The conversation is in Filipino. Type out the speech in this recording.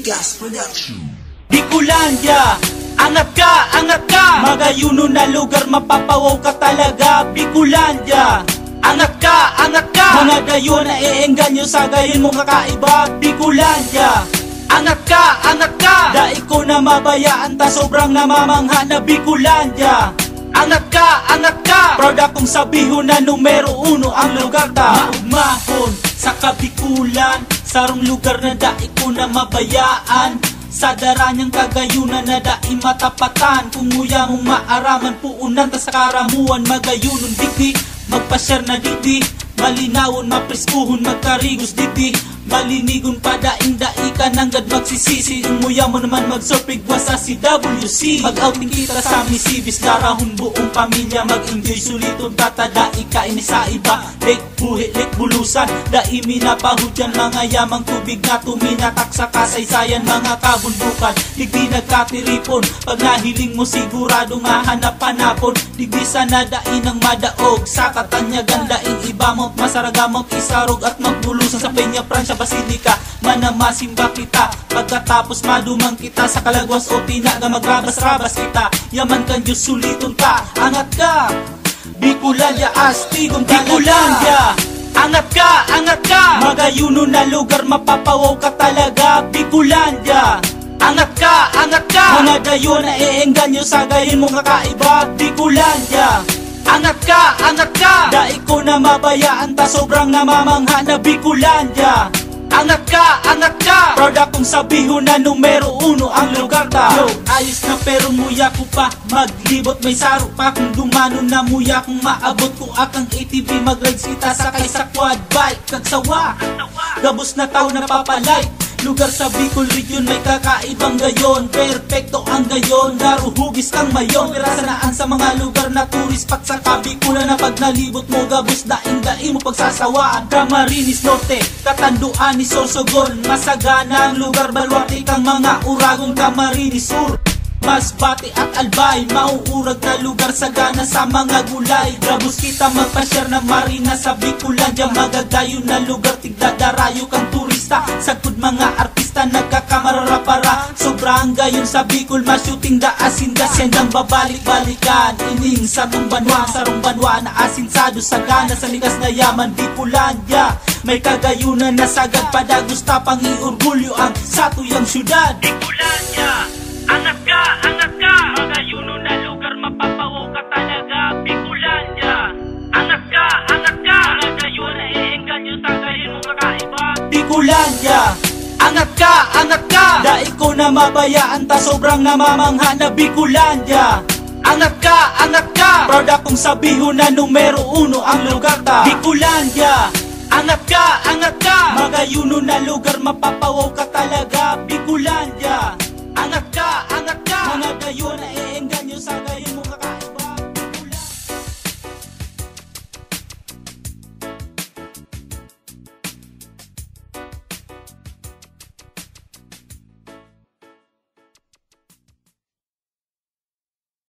Gas Production. Bicolandia, angat ka, magayuno na lugar, mapapawaw ka talaga. Bicolandia, angat ka, mga gayo na eengganyo sa gayon mong kakaiba. Bicolandia, angat ka, dai ko na mabayaan ta, sobrang namamangha na Bicolandia. Angat ka, proud akong sabihon na numero uno ang lugar ta. Maugmahon sa kabikulan, sarong lugar na dai ko na mabayaan. Sa daranyang kagayunan na dai matapatan, kung nguya mong maaraman, puunan ta sa karamuan. Magayunon digdi, magpasyar na digdi, malinawon, mapriskuhon, magkarigos digdi, malinigon pa daing-dai ka nanggad magsisisi. Umuya mo naman magsurpigwa sa CWC. Mag-outing kita sa misibis, darahon buong pamilya, mag-enjoy suliton tatadai ka ini sa iba. Lake buhi, lake bulusan, daimi na pahudyan, mga yamang tubig na tuminatak sa kasaysayan, mga kabundukan, digdi nagkatiripon. Pag nahiling mo sigurado mahanap panapon, digdi sana dain ang madaog sa Katanyagan, daing iba mo masaragamot, isarog at magbulusan sa Peña Francia Basilica, manamasimba kita. Pagkatapos madumang kita sa Kalagwas o Tinaga, magrabas-rabas kita. Yaman kan Diyos suliton ka, angat ka, Bicolandia, astigong Bicolandia. Angat ka, magayuno na lugar, mapapawaw ka talaga. Bicolandia, angat ka, mga dayo na eengganyo sa gayon mong kakaiba. Bicolandia, angat ka, dai ko na mabayaan ta, sobrang namamangha na Bicolandia. Angat ka, proud akong sabihon na numero uno ang lugar ta. Yo, ayos na pero muya ko pa, maglibot may sarok pa, kung dumano na muya kung maabot ko akang ATV, mag-rides kita sakay sa quad bike, kagsawa, gabos na tao na papalay. Lugar sa Bicol region may kakaibang gayon, perfecto ang gayon, daruhugis kang mayon. Pirasanaan sa mga lugar na tourist spot sa Kabikulan, na pag nalibot mo gabos daing-daing mo pagsasawaan. Camarines Norte, Katanduan ni Sorsogon, masagana ang lugar, balwarte kang mga uragon. Camarines Sur, Masbate at Albay, mauurag na lugar, sagana sa mga gulay. Grabos kita magpasyar na marina sa Bicolandia, magagayon na lugar, tigdadarayo kang turista. Sagpud mga artista nagkakamarara para, sobrang gayon sa Bicol, masyuting da asin da siyang babalik-balikan. Ining sarong banwa na asinsado, sagana sa likas na yaman. Bicolandia, may kagayunan na sagad, padagos tapang iorgulyo ang satuyang syudad. Bicolandia, angat ka, magayuno na lugar, mapapawaw ka talaga. Bicolandia, angat ka, mga gayo na eengganyo sa gayon mong kakaiba. Bicolandia, angat ka, dai ko na mabayaan ta, sobrang namamangha na Bicolandia. Angat ka, proud akong sabihon na numero uno ang lugar ta. Bicolandia, angat ka, magayuno na lugar, mapapawaw ka talaga.